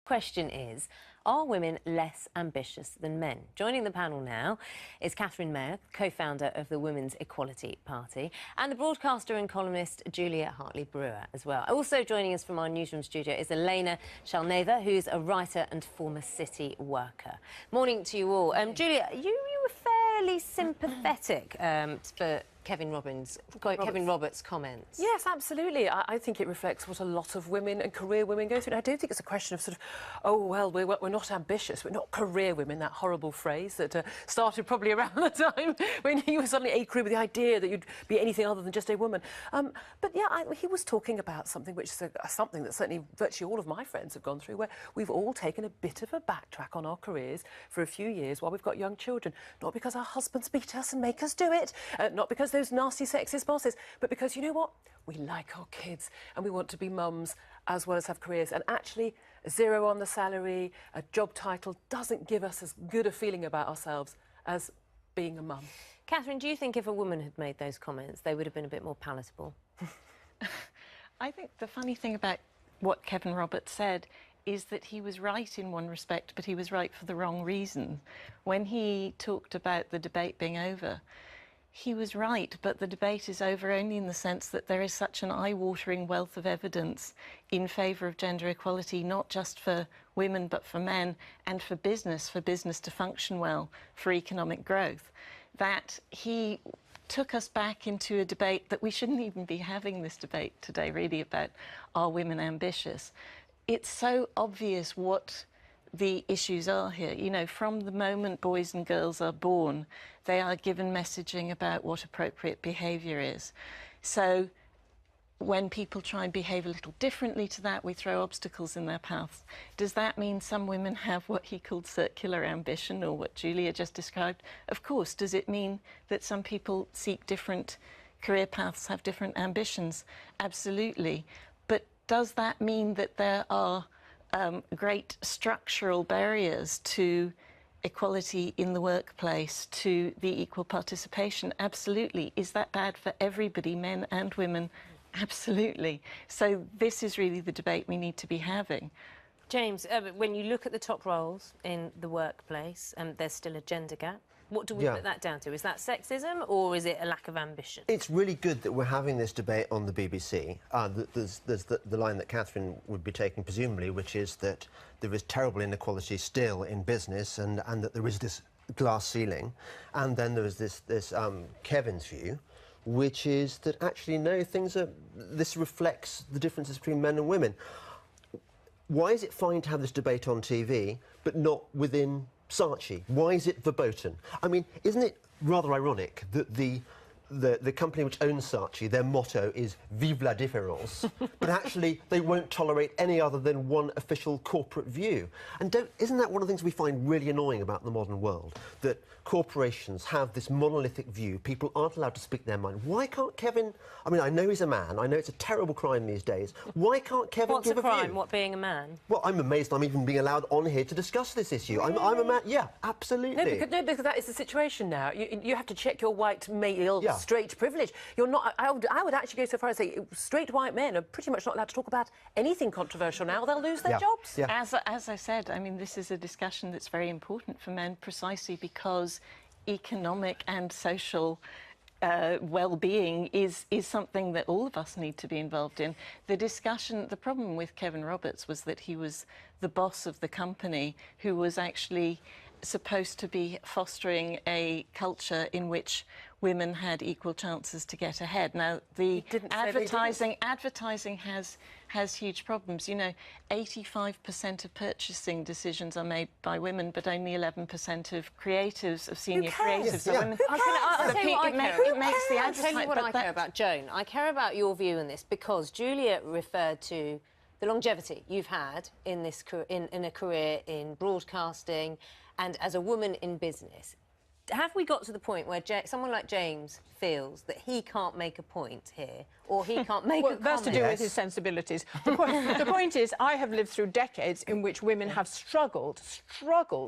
question is, are women less ambitious than men? Joining the panel now is Catherine Mayer, co-founder of the Women's Equality Party, and the broadcaster and columnist Julia Hartley-Brewer as well. Also joining us from our newsroom studio is Elena Shalneva, who's a writer and former city worker. Morning to you all. Julia, you were fairly sympathetic for Kevin Roberts' comments. Yes, absolutely. I think it reflects what a lot of women and career women go through. And I don't think it's a question of sort of, oh, well, we're not ambitious, we're not career women, that horrible phrase that started probably around the time when you were suddenly a career with the idea that you'd be anything other than just a woman. But yeah, he was talking about something which is something that certainly virtually all of my friends have gone through, where we've all taken a bit of a backtrack on our careers for a few years while we've got young children. Not because our husbands beat us and make us do it, not because those nasty sexist bosses, but because, you know what, we like our kids and we want to be mums as well as have careers. And actually, zero on the salary, a job title doesn't give us as good a feeling about ourselves as being a mum. Catherine, do you think if a woman had made those comments, they would have been a bit more palatable? I think the funny thing about what Kevin Roberts said is that he was right in one respect, but he was right for the wrong reason. When he talked about the debate being over, he was right, but the debate is over only in the sense that there is such an eye-watering wealth of evidence in favour of gender equality, not just for women but for men, and for business to function well, for economic growth, that he took us back into a debate that we shouldn't even be having this debate today, really, about are women ambitious. It's so obvious what the issues are here. You know, from the moment boys and girls are born, they are given messaging about what appropriate behaviour is. So when people try and behave a little differently to that, we throw obstacles in their paths. Does that mean some women have what he called circular ambition, or what Julia just described? Of course. Does it mean that some people seek different career paths, have different ambitions? Absolutely. But does that mean that there are great structural barriers to equality in the workplace, to the equal participation? Absolutely. Is that bad for everybody, men and women? Absolutely. So this is really the debate we need to be having. James, when you look at the top roles in the workplace, there's still a gender gap. What do we put that down to? Is that sexism or is it a lack of ambition? It's really good that we're having this debate on the BBC. There's the line that Catherine would be taking, presumably, which is that there is terrible inequality still in business and that there is this glass ceiling. And then there is this Kevin's view, which is that actually, no, this reflects the differences between men and women. Why is it fine to have this debate on TV, but not within Saatchi? Why is it verboten? I mean, isn't it rather ironic that the company which owns Saatchi, their motto is Vive la différence, but actually they won't tolerate any other than one official corporate view? And isn't that one of the things we find really annoying about the modern world? That corporations have this monolithic view, people aren't allowed to speak their mind. Why can't Kevin... I mean, I know he's a man, I know it's a terrible crime these days. Why can't Kevin give a view? What's a crime? What, being a man? Well, I'm amazed I'm even being allowed on here to discuss this issue. Really? I'm a man, yeah, absolutely. No, because that is the situation now. You have to check your white male straight privilege. You're not... I would actually go so far as to say straight white men are pretty much not allowed to talk about anything controversial now. They'll lose their jobs. Yeah. As I said, I mean, this is a discussion that's very important for men precisely because economic and social well-being is something that all of us need to be involved in. The problem with Kevin Roberts was that he was the boss of the company who was actually supposed to be fostering a culture in which women had equal chances to get ahead. Now, the advertising has huge problems. You know, 85% of purchasing decisions are made by women, but only 11% of creatives, of senior creatives, are women. It makes the advertising... I'll tell you what I care about, Joan. I care about your view on this because Julia referred to the longevity you've had in this in a career in broadcasting and as a woman in business. Have we got to the point where someone like James feels that he can't make a point here, or he can't make a comment? That's to do with his sensibilities. The point is, I have lived through decades in which women have struggled,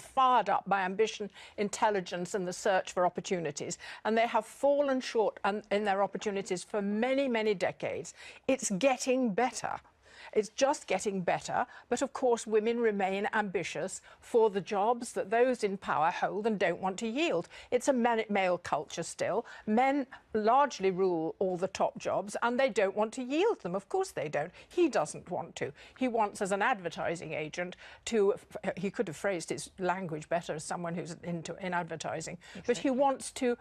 fired up by ambition, intelligence and the search for opportunities, and they have fallen short in their opportunities for many, many decades. It's getting better. It's just getting better. But of course, women remain ambitious for the jobs that those in power hold and don't want to yield. It's a male culture still. Men largely rule all the top jobs and they don't want to yield them. Of course they don't. He doesn't want to. He wants, as an advertising agent, to, he could have phrased his language better as someone who's in advertising, but he wants to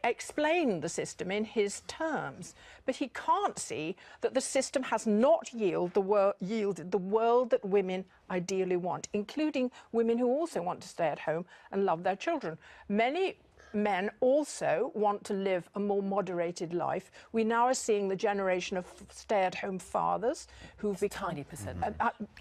explain the system in his terms. But he can't see that the system has not yielded the world that women ideally want, including women who also want to stay at home and love their children. Many men also want to live a more moderated life. We now are seeing the generation of stay-at-home fathers who've become... Tiny percent.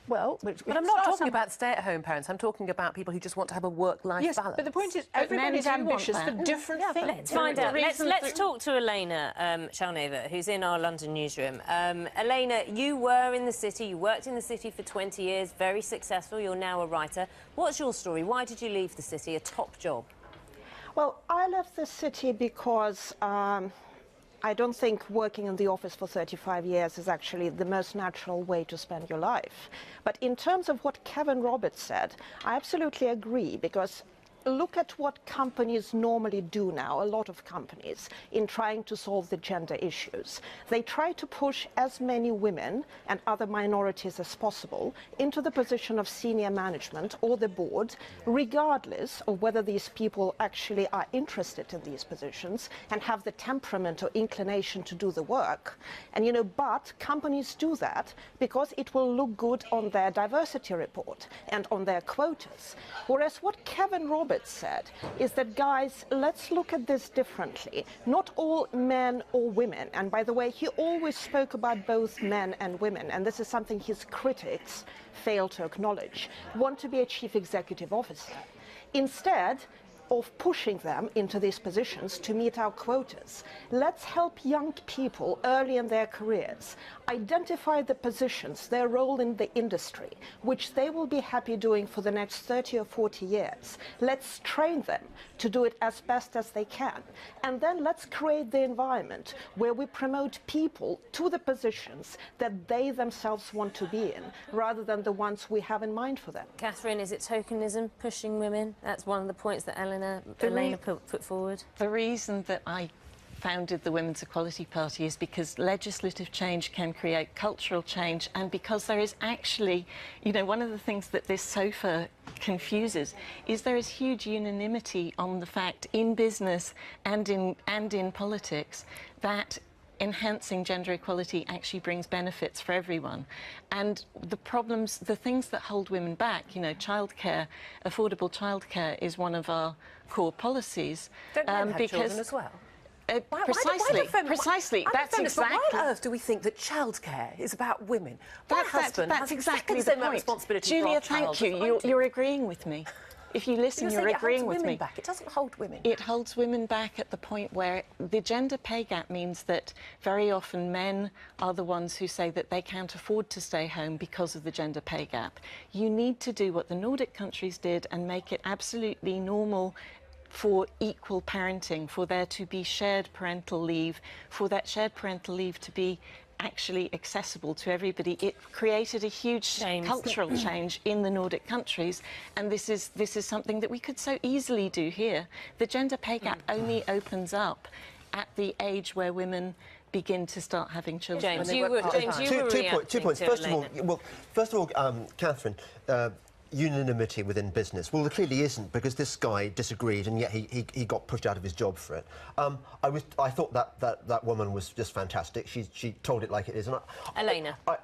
Well, but I'm not talking about stay-at-home parents. I'm talking about people who just want to have a work-life balance. But the point is, everybody's ambitious for different things. Let's find out. Let's talk to Elena Shalneva, who's in our London newsroom. Elena, you were in the city. You worked in the city for 20 years, very successful. You're now a writer. What's your story? Why did you leave the city, a top job? Well, I left the city because I don't think working in the office for 35 years is actually the most natural way to spend your life. But in terms of what Kevin Roberts said, I absolutely agree, because look at what companies normally do now, a lot of companies, in trying to solve the gender issues. They try to push as many women and other minorities as possible into the position of senior management or the board, regardless of whether these people actually are interested in these positions and have the temperament or inclination to do the work. And, you know, but companies do that because it will look good on their diversity report and on their quotas. Whereas what Kevin Roberts said is that, guys, let's look at this differently. Not all men or women, and by the way, he always spoke about both men and women, and this is something his critics fail to acknowledge, want to be a chief executive officer. Instead of pushing them into these positions to meet our quotas, let's help young people early in their careers identify the positions, their role in the industry, which they will be happy doing for the next 30 or 40 years. Let's train them to do it as best as they can. And then let's create the environment where we promote people to the positions that they themselves want to be in, rather than the ones we have in mind for them. Catherine, is it tokenism pushing women? That's one of the points that Elena put forward. The reason that I founded the Women's Equality Party is because legislative change can create cultural change, and because there is actually, you know, one of the things that this sofa confuses is there is huge unanimity on the fact in business and in politics that enhancing gender equality actually brings benefits for everyone. And the problems, the things that hold women back, you know, childcare, affordable childcare is one of our core policies. Don't men have children as well? Precisely. That's exactly. Why on earth do we think that childcare is about women? That's exactly the point. Responsibility. Julia, thank you. You're agreeing with me. If you listen, you're agreeing with me. Back. It doesn't hold women. It holds women back at the point where the gender pay gap means that very often men are the ones who say that they can't afford to stay home because of the gender pay gap. You need to do what the Nordic countries did and make it absolutely normal for equal parenting, for there to be shared parental leave, for that shared parental leave to be actually accessible to everybody. It created a huge cultural change in the Nordic countries, and this is something that we could so easily do here. The gender pay gap only opens up at the age where women begin to start having children. James, you were two points. First of all, Catherine, unanimity within business. Well, there clearly isn't, because this guy disagreed and yet he got pushed out of his job for it. I thought that woman was just fantastic. She told it like it is. And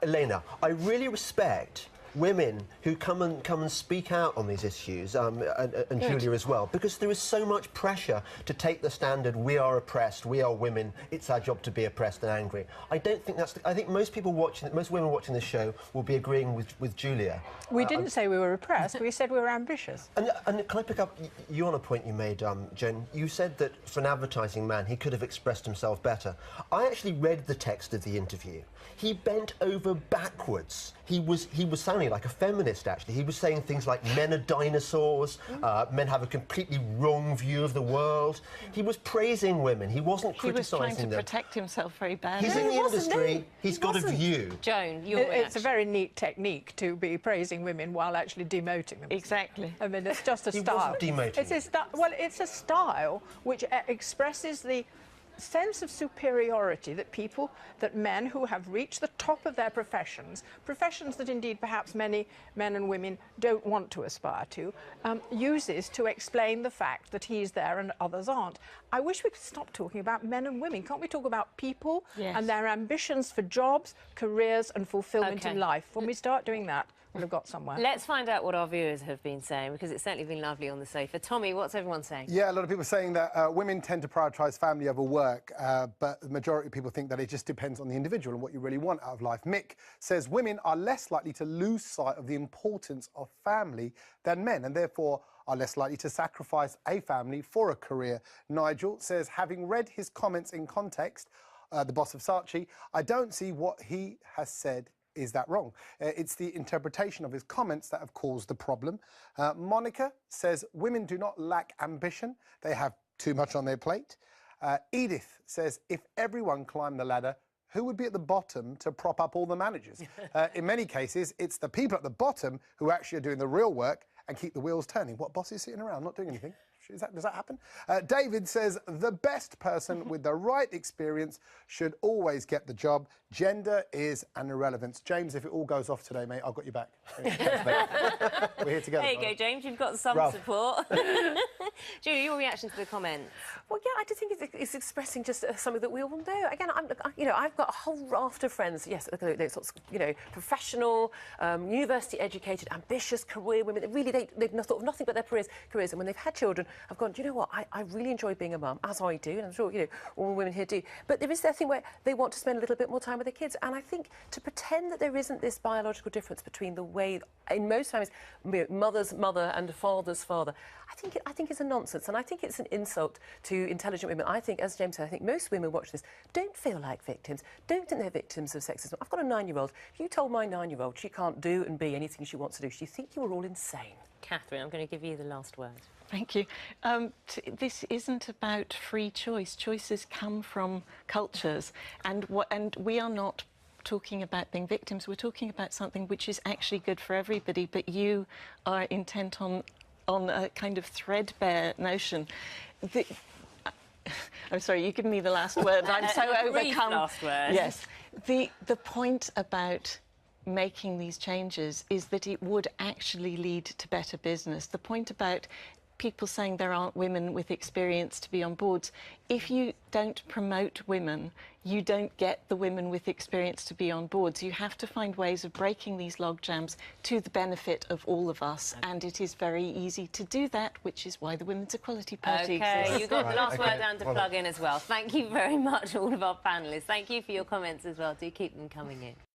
Elena, I really respect women who come and speak out on these issues, and Julia as well, because there is so much pressure to take the standard, we are oppressed, we are women, it's our job to be oppressed and angry. I don't think that's I think most women watching this show will be agreeing with Julia. We didn't say we were oppressed, we said we were ambitious. And can I pick up you on a point you made, Jen? You said that for an advertising man he could have expressed himself better. I actually read the text of the interview. He bent over backwards. He was sounding sounding like a feminist, actually. He was saying things like men are dinosaurs, men have a completely wrong view of the world. He was praising women. He wasn't criticising them. He was trying to protect himself very badly. He's in the industry. He's got a view. Joan, your It's a very neat technique to be praising women while actually demoting them. Exactly. I mean, it's just a He style. wasn't demoting. Well, it's a style which expresses the sense of superiority that men who have reached the top of their professions that indeed perhaps many men and women don't want to aspire to, uses to explain the fact that he's there and others aren't. I wish we could stop talking about men and women. Can't we talk about people and their ambitions for jobs, careers and fulfilment in life? When we start doing that, we'll have got somewhere. Let's find out what our viewers have been saying, because it's certainly been lovely on the sofa. Tommy, what's everyone saying? Yeah, a lot of people saying that women tend to prioritise family over work, but the majority of people think that it just depends on the individual and what you really want out of life. Mick says women are less likely to lose sight of the importance of family than men, and therefore are less likely to sacrifice a family for a career. Nigel says, having read his comments in context, the boss of Saatchi, I don't see what he has said is that wrong. It's the interpretation of his comments that have caused the problem. Monica says women do not lack ambition, they have too much on their plate. Edith says if everyone climbed the ladder, who would be at the bottom to prop up all the managers? In many cases, it's the people at the bottom who actually are doing the real work and keep the wheels turning. What, boss is sitting around not doing anything? Does that happen? David says the best person with the right experience should always get the job. Gender is an irrelevance. James, if it all goes off today, mate, I've got you back. We're here together. There you go, James. You've got some support. Julie, your reaction to the comments? Well, yeah, I just think it's expressing just something that we all know. Again, I've got a whole raft of friends. Yes, they're sort of, professional, university-educated, ambitious career women. They've thought of nothing but their careers. And when they've had children, I've gone, do you know what? I really enjoy being a mum, as I do, and I'm sure all women here do. But there is that thing where they want to spend a little bit more time with their kids, and I think to pretend that there isn't this biological difference between the way, in most families, mother's mother and father's father, I think it's a nonsense, and I think it's an insult to intelligent women. I think, as James said, I think most women watch this don't feel like victims, don't think they're victims of sexism. I've got a 9-year-old. If you told my 9-year-old she can't do and be anything she wants to do, she'd think you were all insane. Catherine, I'm going to give you the last word. Thank you. This isn't about free choice. Choices come from cultures, and we are not talking about being victims. We're talking about something which is actually good for everybody, but you are intent on a kind of threadbare notion. I'm sorry, you give me the last word. I'm so overcome. Last word. Yes. The point about making these changes is that it would actually lead to better business. The point about people saying there aren't women with experience to be on boards, if you don't promote women, you don't get the women with experience to be on boards. You have to find ways of breaking these logjams to the benefit of all of us, and it is very easy to do that, which is why the Women's Equality Party exists. OK, you've got the last word down to plug in as well. Thank you very much, all of our panellists. Thank you for your comments as well. Do keep them coming in.